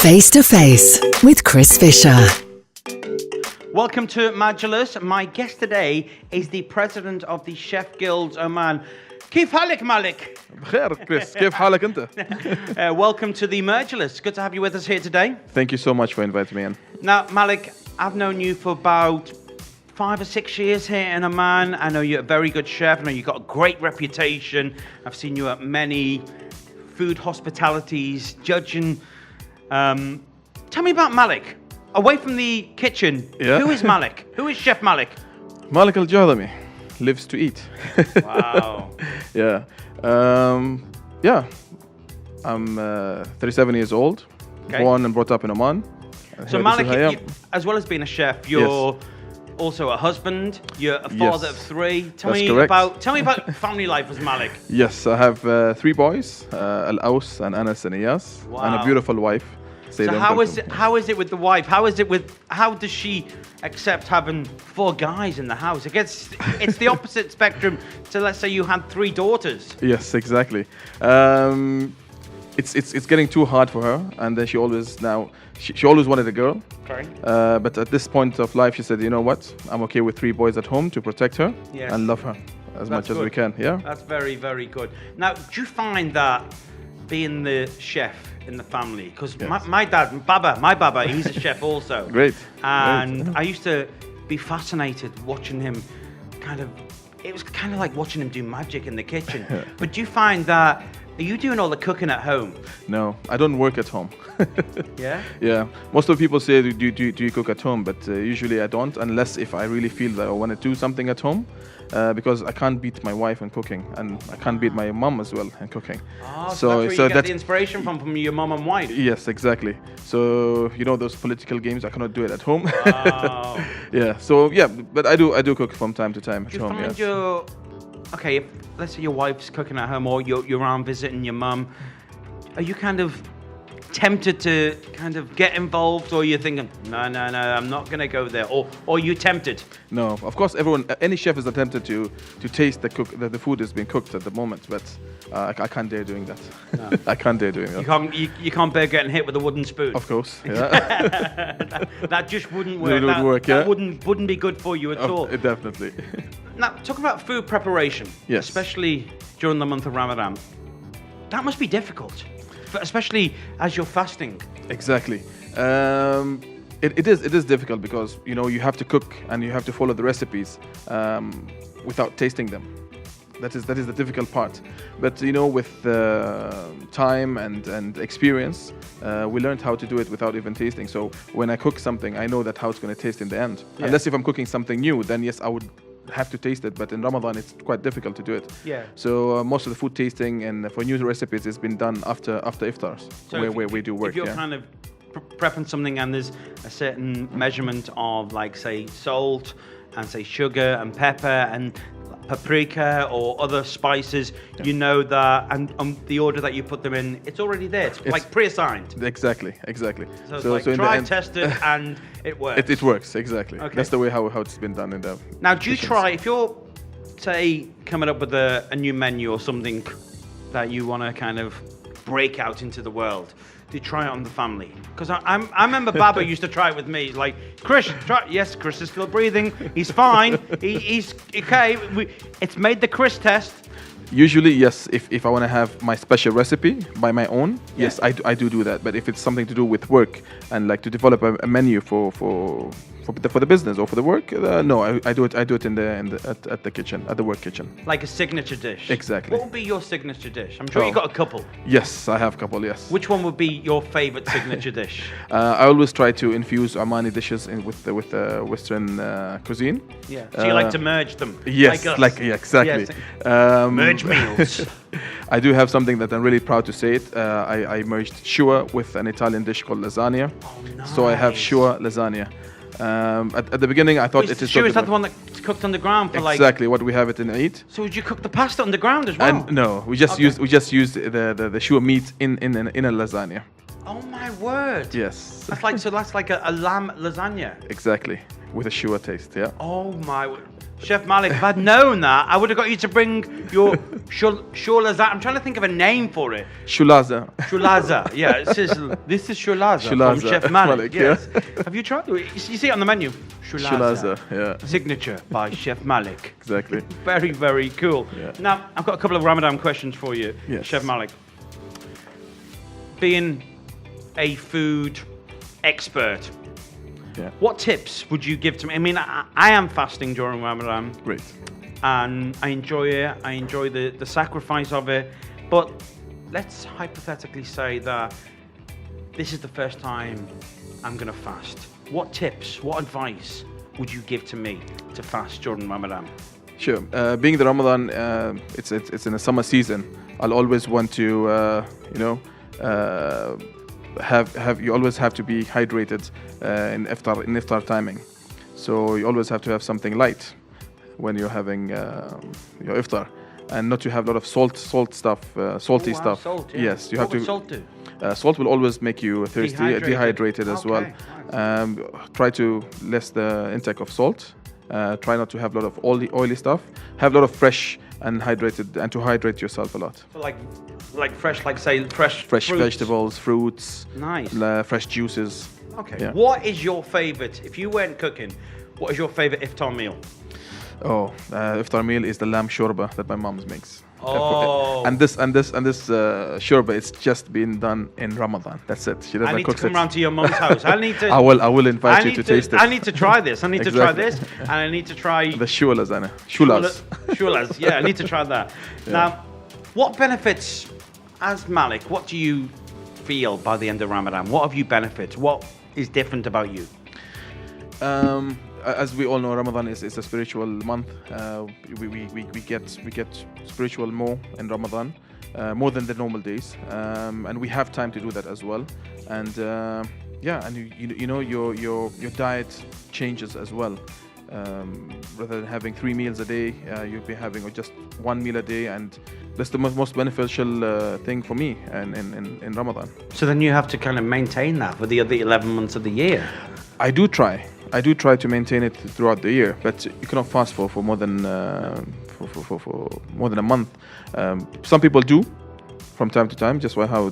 Face to Face with Chris Fisher. Welcome to Majlis. My guest today is the president of the Chef Guilds Oman. كيف حالك Malik? بخير كريس كيف حالك انت؟ Welcome to the Majlis. Good to have you with us here today. Thank you so much for inviting me in. Now, Malik, I've known you for about 5 or 6 years here in Oman. I know you're a very good chef. I know you've got a great reputation. I've seen you at many food hospitalities, judging. Tell me about Malik. Away from the kitchen, Yeah. Who is Malik? Who is Chef Malik? Malik AL Jadhami lives to eat. Wow. Yeah. I'm 37 years old, Okay. born and brought up in Oman. So This is Malik, who I am. as well as being a chef, you're also a husband. You're a father Yes. of 3. Tell That's me correct. about family life as Malik. Yes, I have 3 boys, Al Aus and Anas and Iyas, and Wow. a beautiful wife. So how is it with the wife? How does she accept having 4 guys in the house? It's the opposite spectrum to, let's say, you had 3 daughters. Yes, exactly. It's getting too hard for her, and then she always wanted a girl. Okay. But at this point of life, she said, you know what? I'm okay with 3 boys at home to protect her Yes. and love her as much as we can. Yeah. That's very, very good. Now, do you find that being the chef in the family, because Yes. my dad, my Baba, he's a chef also. Great. And Great. I used to be fascinated watching him it was kind of like watching him do magic in the kitchen. But do you find that, are you doing all the cooking at home? No, I don't work at home. Yeah? Yeah. Most of the people say, do you cook at home? But usually I don't, unless if I really feel that I want to do something at home. Because I can't beat my wife in cooking, and I can't beat my mom as well in cooking. So that's where you get the inspiration from your mom and wife. Yes, exactly. So those political games, I cannot do it at home. Wow. Yeah. So yeah, but I do cook from time to time at Do you home. find Yes. if let's say your wife's cooking at home, or you're around visiting your mum, are you kind of tempted to kind of get involved, or you're thinking, no, I'm not going to go there, or you tempted? No, of course, any chef is tempted to taste the food is being cooked at the moment, but I can't dare doing that. No. I can't dare doing that. You can't bear getting hit with a wooden spoon. Of course, yeah. that just wouldn't work. It would work, that yeah. wouldn't be good for you at all. Definitely. Now, talk about food preparation. Yes. Especially during the month of Ramadan. That must be difficult, especially as you're fasting. Exactly. It is difficult because you have to cook and you have to follow the recipes without tasting them. That is the difficult part. But with time and experience, we learned how to do it without even tasting. So when I cook something, I know that how it's going to taste in the end. Yeah. Unless if I'm cooking something new, then yes, I would have to taste it. But in Ramadan, it's quite difficult to do it. Yeah. So most of the food tasting and for new recipes has been done after iftars, So where we do work. If you're kind of prepping something and there's a certain measurement of, like, say, salt and, say, sugar and pepper and paprika or other spices, you know that, and the order that you put them in, it's already there. It's like pre-assigned. Exactly. So it's like tried, tested, and it works. It works, exactly. Okay. That's the way how it's been done in the. Now, do you kitchens. try, if you're, say, coming up with a new menu or something that you want to kind of break out into the world, do you try it on the family? Because I remember Baba used to try it with me. He's like, Chris, try it. Yes, Chris is still breathing. He's fine. He's okay. It's made the Chris test. Usually, yes. If I want to have my special recipe by my own, yes, I do that. But if it's something to do with work and like to develop a menu for the business or for the work, no, I do it at the kitchen, at the work kitchen. Like a signature dish. Exactly. What would be your signature dish? I'm sure you got a couple. Yes, I have a couple. Yes. Which one would be your favorite signature dish? I always try to infuse Omani dishes with the Western cuisine. Yeah. So you like to merge them. Yes, like us. exactly. Yes. Merge meals. I do have something that I'm really proud to say it. I merged shua with an Italian dish called lasagna. Oh, nice. So I have shua lasagna. At the beginning, I thought it is. Shua, is that the one that's cooked underground for exactly what we have it in Eid. So would you cook the pasta underground as well? And no, we just use the shua meat in a lasagna. Oh my word! Yes. That's like a lamb lasagna. Exactly, with a shua taste. Yeah. Oh my word! Chef Malik, if I'd known that, I would have got you to bring your shulaza. I'm trying to think of a name for it. Shulaza. Shulaza. Yeah, this is shulaza from Chef Malik. Yes. Yeah. Have you tried? You see it on the menu. Shulaza, yeah. Signature by Chef Malik. Exactly. Very, very cool. Yeah. Now, I've got a couple of Ramadan questions for you, Yes. Chef Malik. Being a food expert, Yeah. what tips would you give to me? I mean, I am fasting during Ramadan. Great. And I enjoy it. I enjoy the sacrifice of it. But let's hypothetically say that this is the first time I'm going to fast. What tips, what advice would you give to me to fast during Ramadan? Sure. Being the Ramadan, it's in the summer season. I'll always want to, you always have to be hydrated in iftar timing. So you always have to have something light when you're having your iftar, and not to have a lot of salty stuff. Stuff. Salt, yeah. Yes, you What have to. would salt do? Salt will always make you thirsty, dehydrated as well. Nice. Try to less the intake of salt. Try not to have a lot of oily stuff. Have a lot of fresh and hydrated, and to hydrate yourself a lot. So like fresh, like say fresh fruits. Vegetables, fruits, Nice. Fresh juices. Okay. Yeah. What is your favorite? If you weren't cooking, what is your favorite iftar meal? Oh, iftar meal is the lamb shorba that my mom makes. Oh. And this shorba, it's just been done in Ramadan. That's it. She doesn't I need to cook come it. round to your mum's house. I need to. I will invite you to taste it. I need to try this. I need to try Exactly. this, and I need to try The shulas, Anna. Shulas. Shulas. Yeah, I need to try that. Yeah. Now, what benefits, as Malik, what do you feel by the end of Ramadan? What have you benefits? What is different about you? As we all know, Ramadan is a spiritual month. We get spiritual more in Ramadan, more than the normal days, and we have time to do that as well. And and you know your diet changes as well. Rather than having 3 meals a day, you'll be having just 1 meal a day, and that's the most beneficial thing for me in Ramadan. So then you have to kind of maintain that for the other 11 months of the year. I do try to maintain it throughout the year, but you cannot fast for more than for more than a month. Some people do from time to time, just how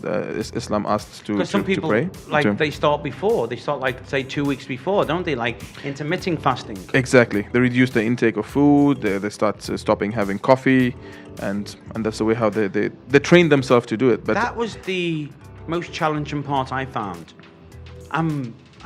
Islam asks to Because some people, pray. they start before. They start say 2 weeks before, don't they? Like intermittent fasting. Exactly. They reduce the intake of food. They start stopping having coffee, and that's the way how they train themselves to do it. But that was the most challenging part I found.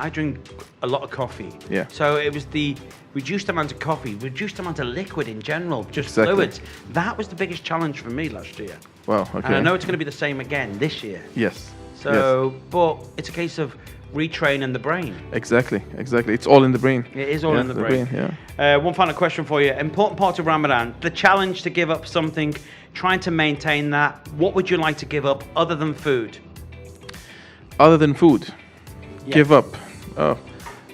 I drink a lot of coffee. Yeah. So it was the reduced amount of coffee, reduced amount of liquid in general, just Exactly. fluids. That was the biggest challenge for me last year. wow, okay. And I know it's going to be the same again this year. Yes. So, yes. but it's a case of retraining the brain. Exactly. It's all in the brain. It is all in the brain. Yeah. One final question for you. Important part of Ramadan, the challenge to give up something, trying to maintain that. What would you like to give up other than food? Other than food, Yeah. give up. Oh,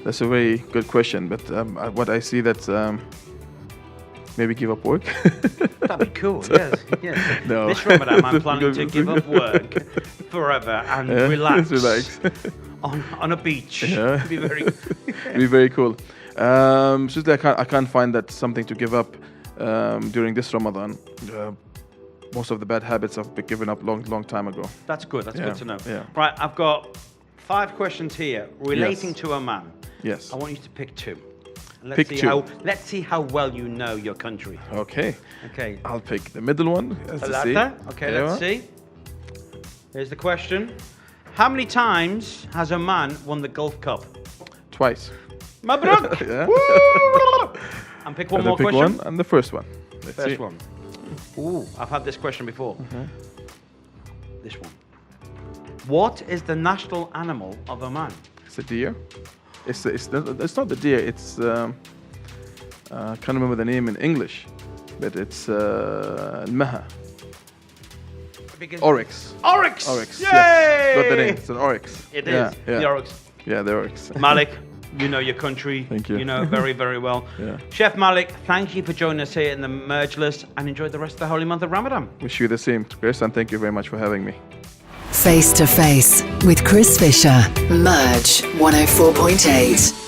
that's a very good question. But what I see that maybe give up work. That'd be cool. Yes. No. This Ramadan, I'm planning to give up work forever and relax on a beach. Yeah. It'd be very. It'd be very cool. Seriously, I can't find that something to give up during this Ramadan. Most of the bad habits I've been given up long time ago. That's good. That's good to know. Yeah. Right, I've got 5 questions here relating Yes. to a man. Yes. I want you to pick 2. Pick 2. Let's see how well you know your country. Okay. Okay. I'll pick the middle one. As to see. Talata. Okay, Yeah. let's see. Here's the question. How many times has Oman won the Gulf Cup? Twice. Mabruk! Yeah. Woo! And pick one And more pick question. one and the first one. Let's First see. one. Ooh, I've had this question before. This one. What is the national animal of Oman? It's a deer. It's not the deer. It's I can't remember the name in English, but it's Maha. Oryx. Oryx! Oryx. Yay! Yes. Got the name. It's an oryx. It Yeah, is. yeah. The Oryx. Yeah, the oryx. Malik, you know your country. Thank you. You know it very, very well. Yeah. Chef Malik, thank you for joining us here in the Mergeless and enjoy the rest of the holy month of Ramadan. Wish you the same, Chris, and thank you very much for having me. Face to Face with Chris Fisher. Merge 104.8.